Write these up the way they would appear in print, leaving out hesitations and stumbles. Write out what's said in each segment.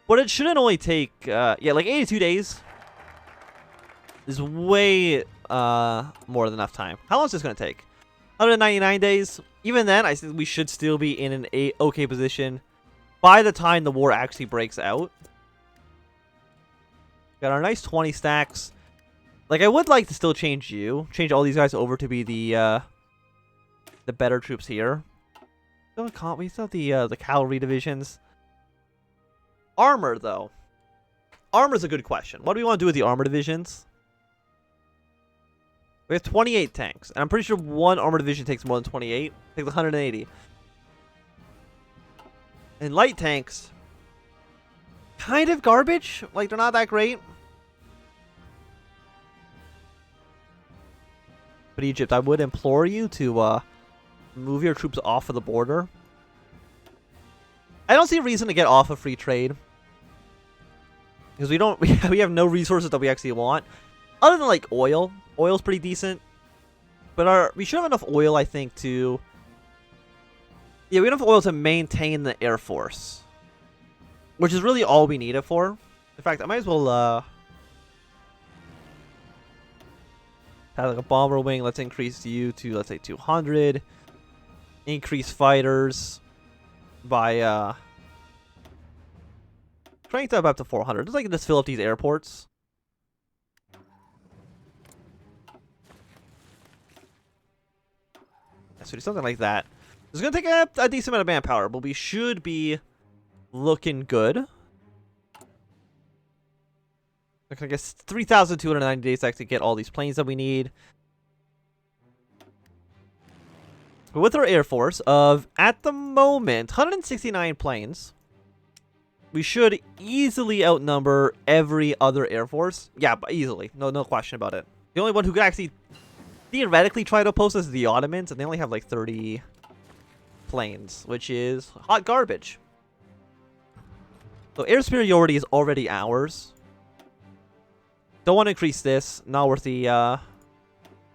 But it shouldn't only take, yeah, like 82 days is way more than enough time. How long is this going to take? 199 days. Even then, I think we should still be in an okay position by the time the war actually breaks out. Got our nice 20 stacks. Like, I would like to still change all these guys over to be the better troops here. We still have the cavalry divisions. Armor, though. Armor's a good question. What do we want to do with the armor divisions? We have 28 tanks, and I'm pretty sure one armor division takes more than 28. It takes 180. And light tanks, kind of garbage. Like, they're not that great. But Egypt, I would implore you to move your troops off of the border. I don't see a reason to get off of free trade, because we have no resources that we actually want, other than like oil. Oil's pretty decent, but we should have enough oil, I think, to we have enough oil to maintain the Air Force, which is really all we need it for. In fact, I might as well have like a bomber wing. Let's increase you to, let's say, 200. Increase fighters by crank that up to 400. Just like just fill up these airports. So do something like that. It's gonna take a decent amount of manpower, but we should be looking good. I guess 3,290 days to actually get all these planes that we need. But with our Air Force of, at the moment, 169 planes, we should easily outnumber every other Air Force. Yeah, but easily. No question about it. The only one who could actually theoretically try to oppose us is the Ottomans, and they only have like 30 planes, which is hot garbage. So air superiority is already ours. Don't want to increase this. Not worth the.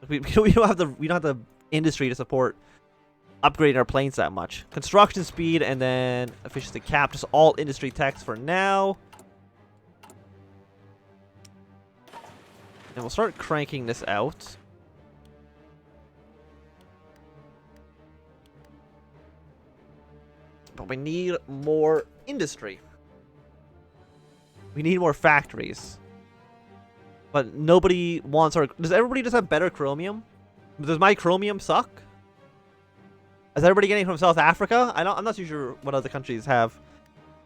We don't have the industry to support upgrading our planes that much. Construction speed and then efficiency cap, just all industry techs for now. And we'll start cranking this out. But we need more industry. We need more factories. But nobody wants our... Does everybody just have better chromium? Does my chromium suck? Is everybody getting it from South Africa? I'm not too sure what other countries have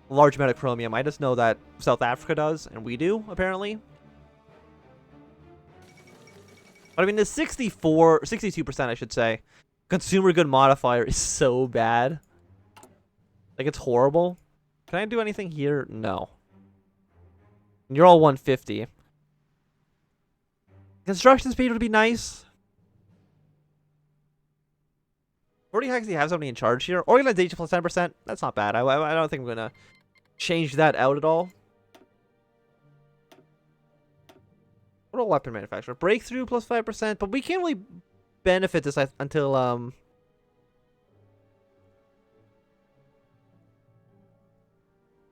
a large amount of chromium. I just know that South Africa does, and we do, apparently. But I mean, the 62%, I should say, consumer good modifier is so bad. Like, it's horrible. Can I do anything here? No. You're all 150. Construction speed would be nice. Already actually have somebody in charge here. Organization plus 10%. That's not bad. I don't think I'm going to change that out at all. What a weapon manufacturer. Breakthrough plus 5%. But we can't really benefit this until...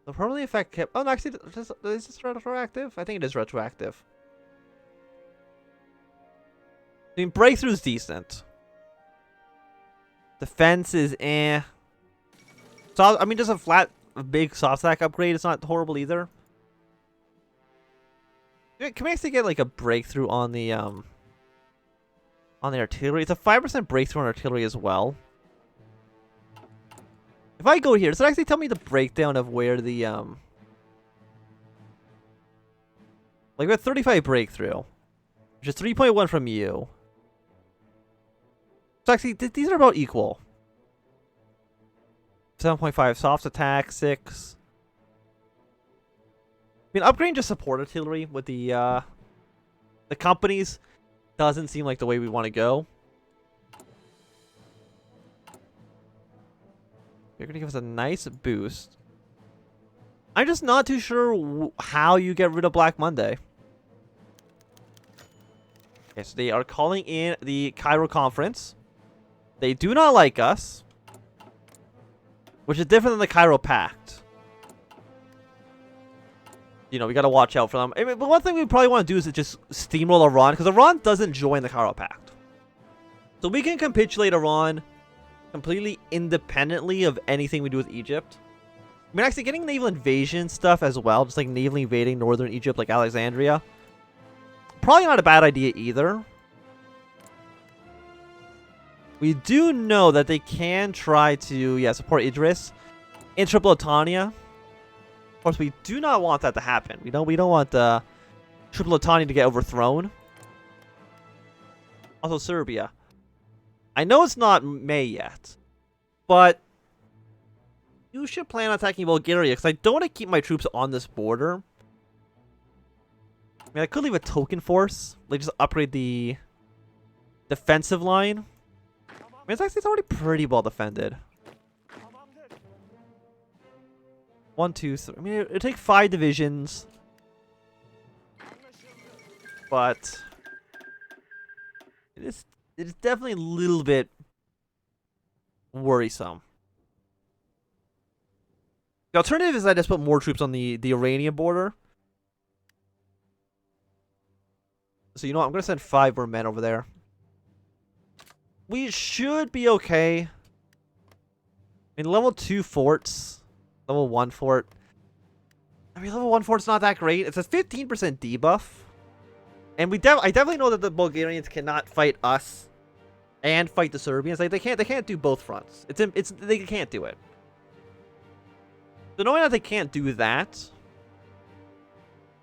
The permanently effect kept... Oh, no, actually, is this retroactive? I think it is retroactive. I mean, breakthrough's decent. Defense is eh. So, I mean, just a big soft stack upgrade. It's not horrible either. Can we actually get like a breakthrough on the artillery? It's a 5% breakthrough on artillery as well. If I go here, does it actually tell me the breakdown of where the like we have 35 breakthrough, which is 3.1 from you. So actually, these are about equal. 7.5 soft attack, 6. I mean, upgrading just support artillery with the companies doesn't seem like the way we want to go. You're going to give us a nice boost. I'm just not too sure how you get rid of Black Monday. Okay, so they are calling in the Cairo conference. They do not like us, which is different than the Cairo Pact. you know, we gotta watch out for them. I mean, but one thing we probably want to do is just steamroll Iran, because Iran doesn't join the Cairo Pact. So we can capitulate Iran completely independently of anything we do with Egypt. I mean, actually, getting naval invasion stuff as well, just like navally invading northern Egypt, like Alexandria, probably not a bad idea either. We do know that they can try to, yeah, support Idris in Tripolitania. Of course, we do not want that to happen. We don't want Tripolitania to get overthrown. Also, Serbia. I know it's not May yet, but you should plan on attacking Bulgaria, because I don't want to keep my troops on this border. I mean, I could leave a token force, like just upgrade the defensive line. I mean, it's already pretty well defended. 1, 2, 3. I mean, it'll take 5 divisions, but it's definitely a little bit worrisome. The alternative is I just put more troops on the Iranian border. So, you know what? I'm going to send 5 more men over there. We should be okay. I mean, level 2 forts. Level 1 fort. I mean, level 1 fort's not that great. It's a 15% debuff. And I definitely know that the Bulgarians cannot fight us and fight the Serbians. Like, they can't do both fronts. They can't do it. So knowing that they can't do that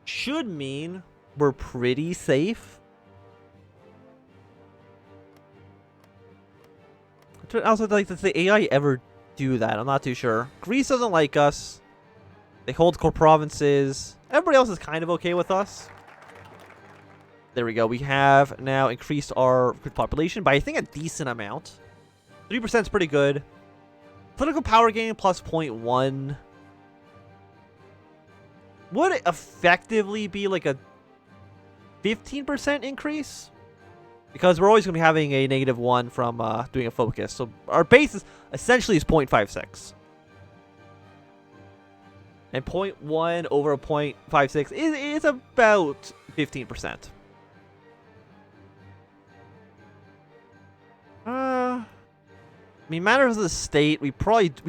should mean we're pretty safe. Also, like, does the AI ever do that? I'm not too sure. Greece doesn't like us. They hold core provinces. Everybody else is kind of okay with us. There we go. We have now increased our population by, I think, a decent amount. 3% is pretty good. Political power gain plus 0.1 would effectively be like a 15% increase, because we're always going to be having a -1 from doing a focus. So our base is essentially 0.56. And 0.1 over 0.56 is about 15%. I mean, matters of the state, we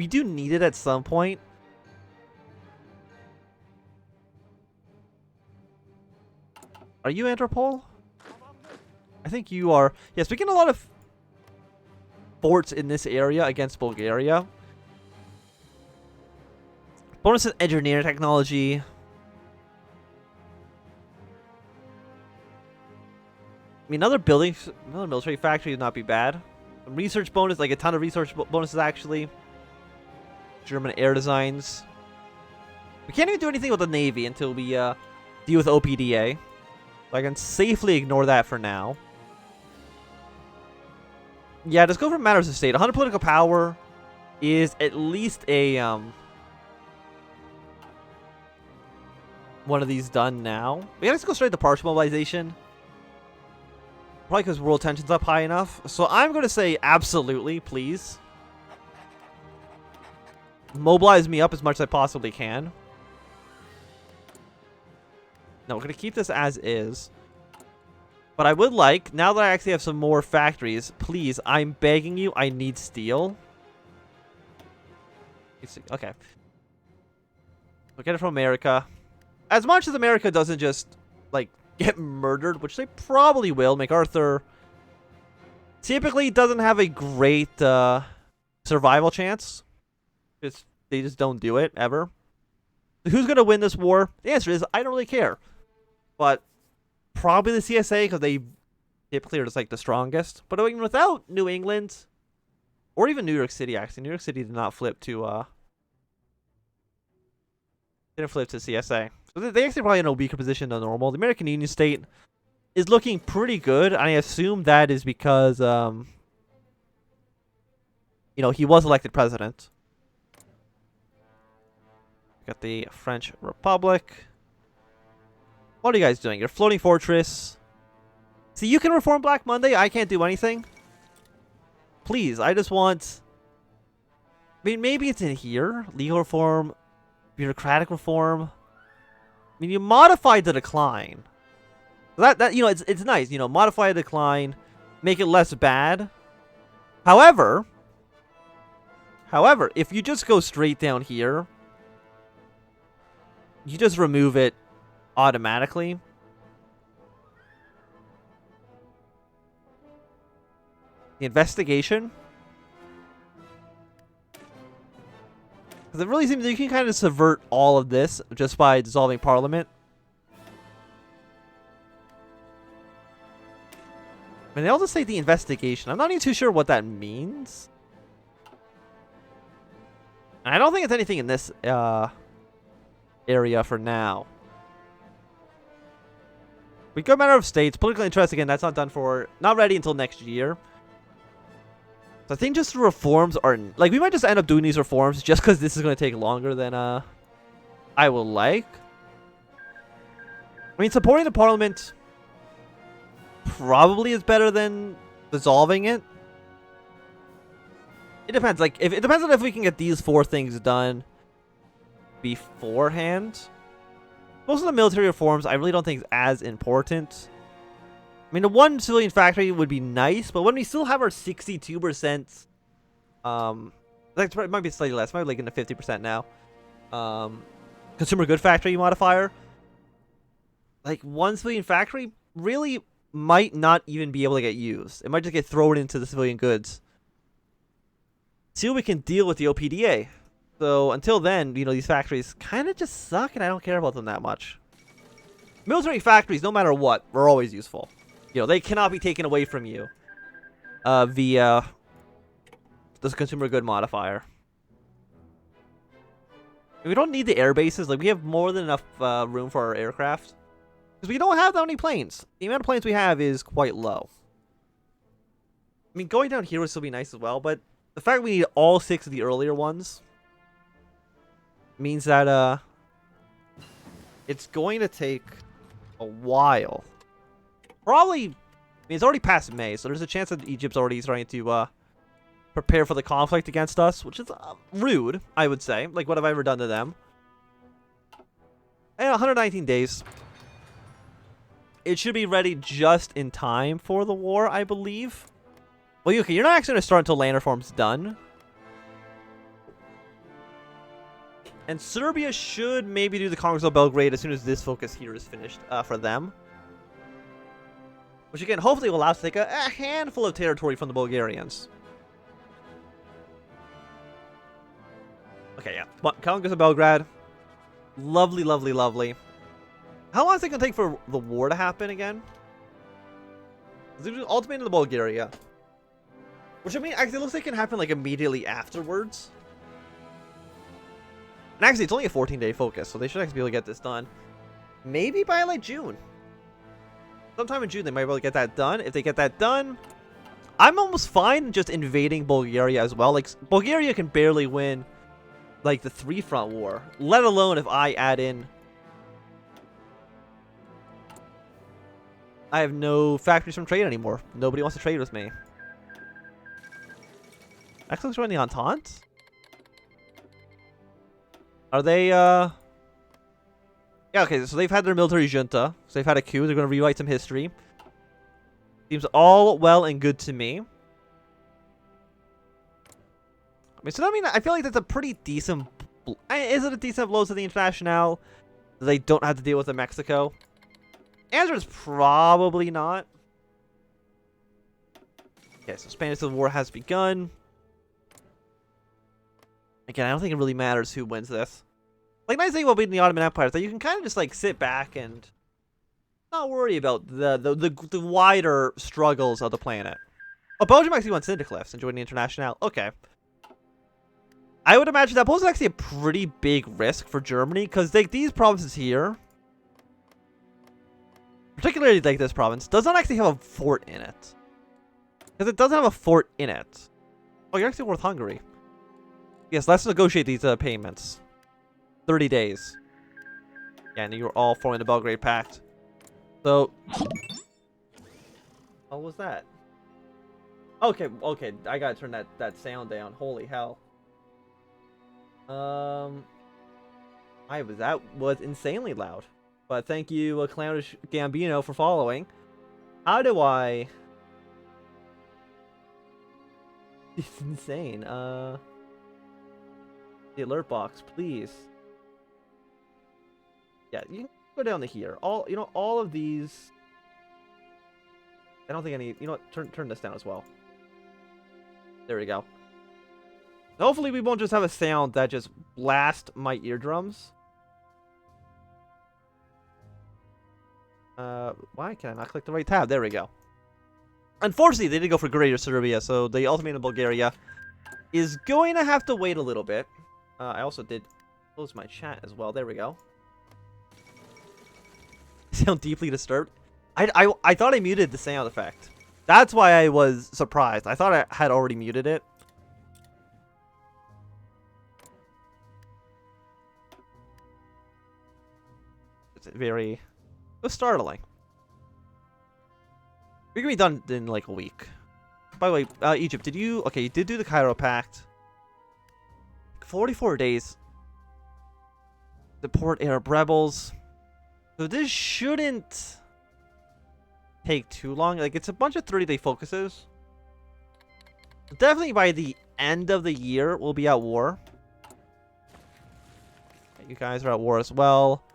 do need it at some point. Are you Antropol? I think you are. Yes, we get a lot of forts in this area against Bulgaria. Bonus in engineering technology. I mean, another military factory would not be bad. Research bonus, like a ton of research bonuses actually. German air designs. We can't even do anything with the Navy until we deal with OPDA. So I can safely ignore that for now. Yeah, just go for matters of state. 100 political power is at least a one of these done now. We gotta just go straight to partial mobilization. Probably because world tension's up high enough. So I'm going to say absolutely, please. Mobilize me up as much as I possibly can. No, we're going to keep this as is. But I would like, now that I actually have some more factories, please, I'm begging you, I need steel. Okay. We'll get it from America. As much as America doesn't just, like, get murdered, which they probably will. MacArthur typically doesn't have a great survival chance. They just don't do it, ever. Who's going to win this war? The answer is, I don't really care. But probably the CSA, because they typically are just like the strongest. But even without New England, or even New York City, actually. New York City did not flip to, didn't flip to CSA. So they actually probably in a weaker position than normal. The American Union State is looking pretty good. I assume that is because, you know, he was elected president. Got the French Republic. What are you guys doing? You're floating fortress. See, you can reform Black Monday. I can't do anything. Please, I just want... I mean, maybe it's in here. Legal reform. Bureaucratic reform. mean, you modify the decline. That you know, it's nice. You know, modify the decline, make it less bad. However, if you just go straight down here, you just remove it automatically. The investigation. Because it really seems that you can kind of subvert all of this just by dissolving Parliament. And they also say the investigation. I'm not even too sure what that means. I don't think it's anything in this area for now. We go matter of states. Political interest, again, that's not done for... Not ready until next year. So I think just the reforms are... Like, we might just end up doing these reforms just because this is going to take longer than I would like. I mean, supporting the parliament probably is better than dissolving it. It depends. Like, it depends on if we can get these 4 things done beforehand. Most of the military reforms I really don't think is as important. I mean, the 1 civilian factory would be nice, but when we still have our 62%, it might be slightly less, maybe like in the 50% now. Consumer good factory modifier. Like, 1 civilian factory really might not even be able to get used. It might just get thrown into the civilian goods. See what we can deal with the OPDA. So until then, you know, these factories kind of just suck, and I don't care about them that much. Military factories, no matter what, are always useful. You know, they cannot be taken away from you via this consumer good modifier. We don't need the air bases. Like, we have more than enough room for our aircraft. Because we don't have that many planes. The amount of planes we have is quite low. I mean, going down here would still be nice as well, but the fact we need all 6 of the earlier ones means that it's going to take a while. Probably, I mean, it's already past May, so there's a chance that Egypt's already starting to prepare for the conflict against us, which is rude, I would say. Like, what have I ever done to them? And 119 days. It should be ready just in time for the war, I believe. Well, okay, you're not actually going to start until land reform's done. And Serbia should maybe do the Congress of Belgrade as soon as this focus here is finished for them. Which, again, hopefully will allow us to take a handful of territory from the Bulgarians. Okay, yeah. Congress of Belgrade. Lovely, lovely, lovely. How long is it going to take for the war to happen again? Ultimatum in Bulgaria. Which, I mean, actually, it looks like it can happen, like, immediately afterwards. And actually, it's only a 14-day focus, so they should actually be able to get this done. Maybe by, like, June. Sometime in June, they might be able to get that done. If they get that done, I'm almost fine just invading Bulgaria as well. Like, Bulgaria can barely win, like, the 3-front war. Let alone if I add in... I have no factories from trade anymore. Nobody wants to trade with me. Actually, let's join the Entente. Are they, Yeah, okay, so they've had their military junta. So they've had a coup. They're going to rewrite some history. Seems all well and good to me. I mean, so I mean, I feel like that's a pretty decent... Is it a decent blow to the International? They don't have to deal with the Mexico? Answer is probably not. Okay, so Spanish Civil War has begun. Again, I don't think it really matters who wins this. Like, nice thing about beating the Ottoman Empire is that you can kind of just, like, sit back and not worry about the wider struggles of the planet. Oh, Belgium actually wants Sinterklaas and joined the International. Okay. I would imagine that poses actually a pretty big risk for Germany, because, like, these provinces here, particularly, like, this province, does not actually have a fort in it. Because it doesn't have a fort in it. Oh, you're actually worth Hungary. Yes, let's negotiate these payments. 30 days. Yeah, and you're all forming the Belgrade Pact. So... What was that? Okay, okay, I gotta turn that sound down. Holy hell. That was insanely loud. But thank you, Clownish Gambino, for following. How do I... It's insane. The alert box, please. Yeah, you can go down to here. All of these... I don't think I need... You know what? Turn this down as well. There we go. Hopefully we won't just have a sound that just blasts my eardrums. Why can I not click the right tab? There we go. Unfortunately, they did go for Greater Serbia, so the ultimate in Bulgaria is going to have to wait a little bit. I also did close my chat as well. There we go. Sound deeply disturbed. I thought I muted the sound effect. That's why I was surprised. I thought I had already muted it. It's very... It was startling. We're gonna be done in like a week. By the way, Egypt, did you... Okay, you did do the Cairo Pact. 44 days. Deport Arab rebels. So this shouldn't take too long. Like, it's a bunch of 30-day focuses. Definitely by the end of the year, we'll be at war. You guys are at war as well.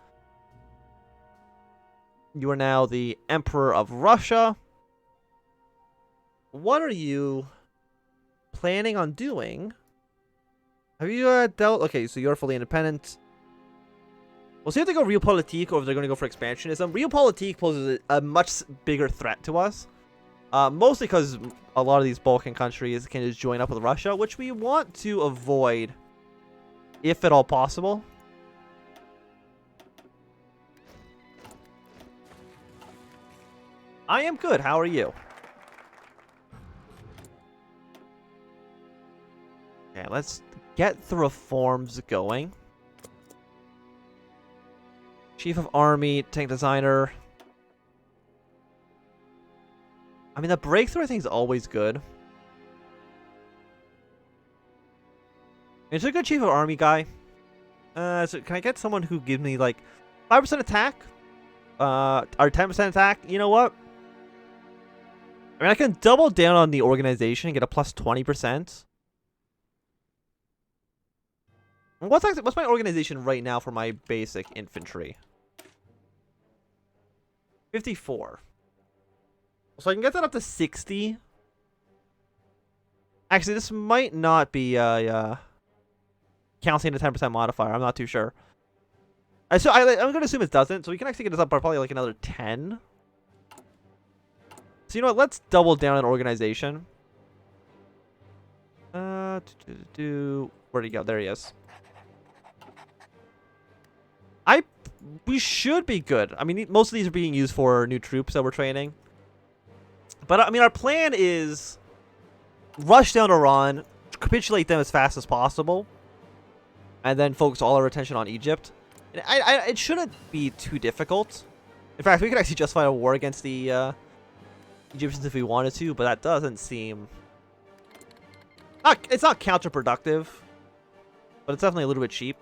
You are now the Emperor of Russia. What are you planning on doing? Have you dealt... Okay, so you're fully independent. We'll see if they go Realpolitik or if they're going to go for expansionism. Realpolitik poses a much bigger threat to us. Mostly because a lot of these Balkan countries can just join up with Russia, which we want to avoid if at all possible. I am good. How are you? Okay, let's get the reforms going. Chief of Army, tank designer. I mean, the breakthrough I think is always good. It's a good Chief of Army guy. So can I get someone who gives me like 5% attack? Or 10% attack? You know what? I mean, I can double down on the organization and get a plus 20%. What's my organization right now for my basic infantry? 54. So I can get that up to 60. Actually, this might not be counting the 10% modifier. I'm not too sure. I'm going to assume it doesn't. So we can actually get this up by probably like another 10. So you know what? Let's double down on organization. Where'd he go? There he is. We should be good. I mean, most of these are being used for new troops that we're training. But, I mean, our plan is rush down Iran, capitulate them as fast as possible, and then focus all our attention on Egypt. And it shouldn't be too difficult. In fact, we could actually justify a war against the Egyptians if we wanted to, but that doesn't seem... It's not counterproductive, but it's definitely a little bit cheap.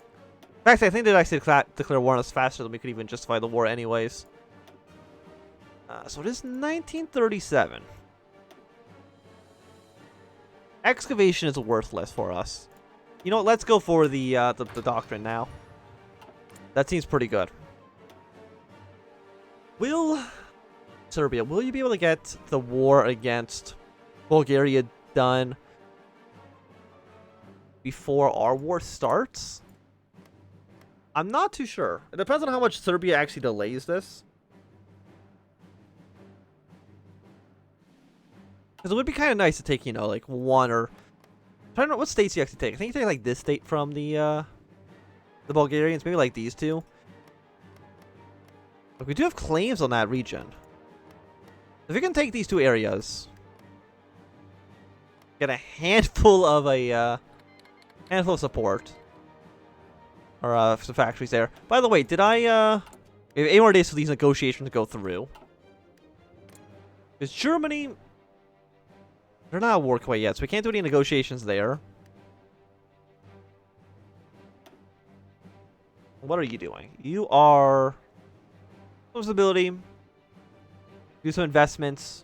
In fact, I think they'd actually declare war on us faster than we could even justify the war anyways. So it is 1937. Excavation is worthless for us. You know what? Let's go for the doctrine now. That seems pretty good. Serbia, will you be able to get the war against Bulgaria done before our war starts? I'm not too sure. It depends on how much Serbia actually delays this. Because it would be kind of nice to take, you know, like one or... I don't know what states you actually take. I think you take like this state from the Bulgarians. Maybe like these two. But we do have claims on that region. If we can take these two areas, get a handful of support. Or some factories there. By the way, did I we have 8 more days for these negotiations to go through. Because Germany, they're not at war quite yet, so we can't do any negotiations there. What are you doing? You are Some stability. Do some investments.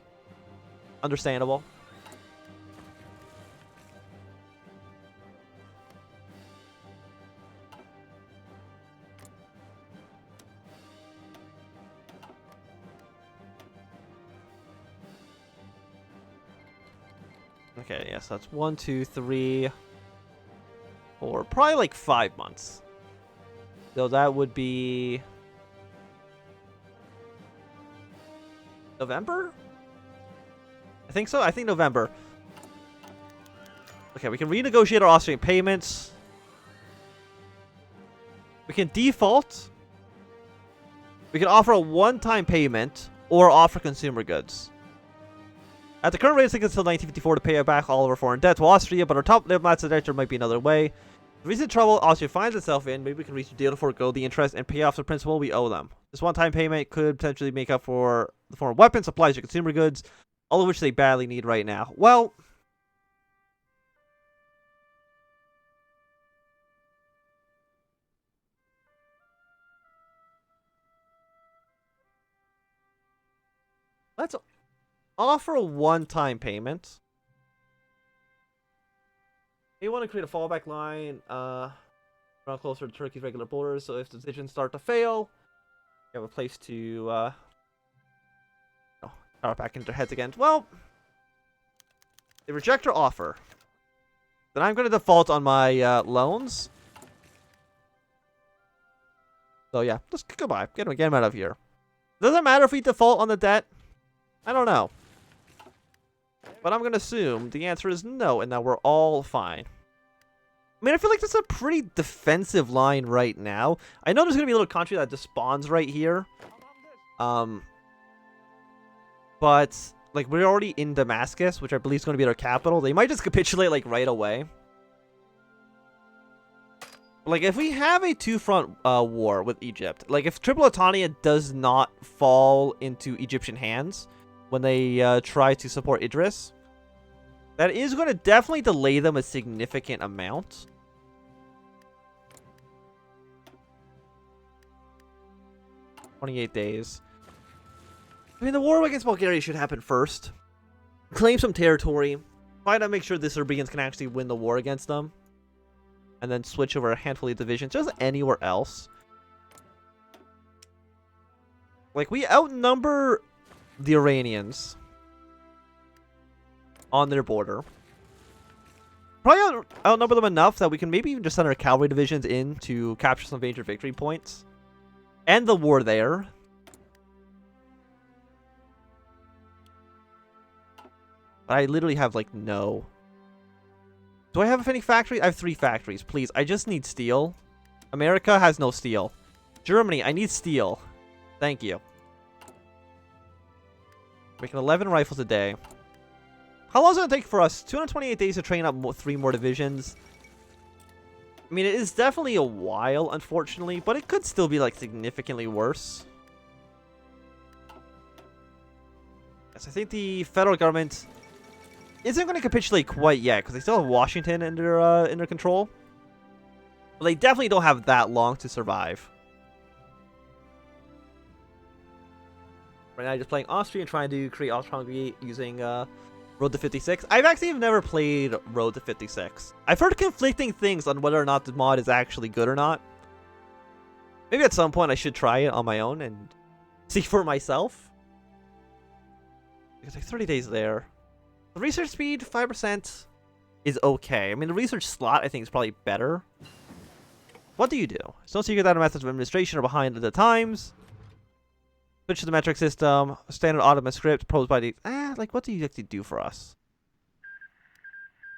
Understandable. Okay, yes, that's 1, 2, 3, 4, probably like 5 months. So that would be November? I think so. I think November. Okay, we can renegotiate our Austrian payments. We can default. We can offer a one-time payment or offer consumer goods. At the current rate, it takes until 1954 to pay back all of our foreign debt to Austria, but our top diplomats suggest there might be another way. The recent trouble Austria finds itself in, maybe we can reach a deal to forego the interest and pay off the principal we owe them. This one-time payment could potentially make up for the foreign weapons, supplies, or consumer goods, all of which they badly need right now. Well, let's offer a one-time payment. You want to create a fallback line around closer to Turkey's regular borders, so if the decisions start to fail, you have a place to power back into their heads again. Well, they reject our offer. Then I'm going to default on my loans. So yeah, just goodbye. Get him out of here. Doesn't matter if we default on the debt. I don't know. But I'm going to assume the answer is no, and that we're all fine. I mean, I feel like that's a pretty defensive line right now. I know there's going to be a little country that just spawns right here. But, like, we're already in Damascus, which I believe is going to be their capital. They might just capitulate, like, right away. Like, if we have a two-front war with Egypt, like, if Tripolitania does not fall into Egyptian hands when they try to support Idris, that is going to definitely delay them a significant amount. "28 days. I mean, the war against Bulgaria should happen first. Claim some territory. Try to make sure the Serbians can actually win the war against them. And then switch over a handful of divisions just anywhere else. Like, we outnumber the Iranians on their border. Probably outnumber them enough that we can maybe even just send our cavalry divisions in to capture some major victory points. End the war there. But I literally have, like, no... Do I have any factories? I have 3 factories. Please, I just need steel. America has no steel. Germany, I need steel. Thank you. Making 11 rifles a day. How long is it going to take for us? 228 days to train up 3 more divisions. I mean, it is definitely a while, unfortunately, but it could still be, like, significantly worse. Yes, I think the federal government isn't going to capitulate quite yet, because they still have Washington in their control. But they definitely don't have that long to survive. Right now, just playing Austria and trying to create Austria-Hungary using Road to 56. I've actually never played Road to 56. I've heard conflicting things on whether or not the mod is actually good or not. Maybe at some point I should try it on my own and see for myself. Because like 30 days there. The research speed, 5% is okay. I mean, the research slot, I think, is probably better. What do you do? It's no secret that our methods of administration are behind the times. Switch to the metric system. Standard Ottoman script proposed by the... like, what do you actually do for us?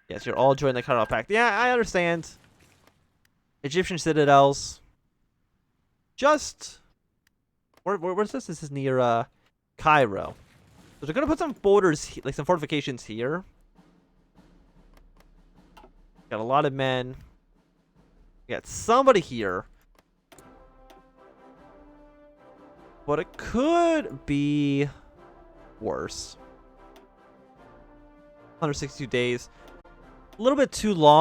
Yes, you're all joining the Cairo Pact. Yeah, I understand. Egyptian citadels. Just... Where's this? This is near, Cairo. So they're going to put some borders, like some fortifications here. Got a lot of men. Got somebody here. But it could be worse. 162 days. A little bit too long.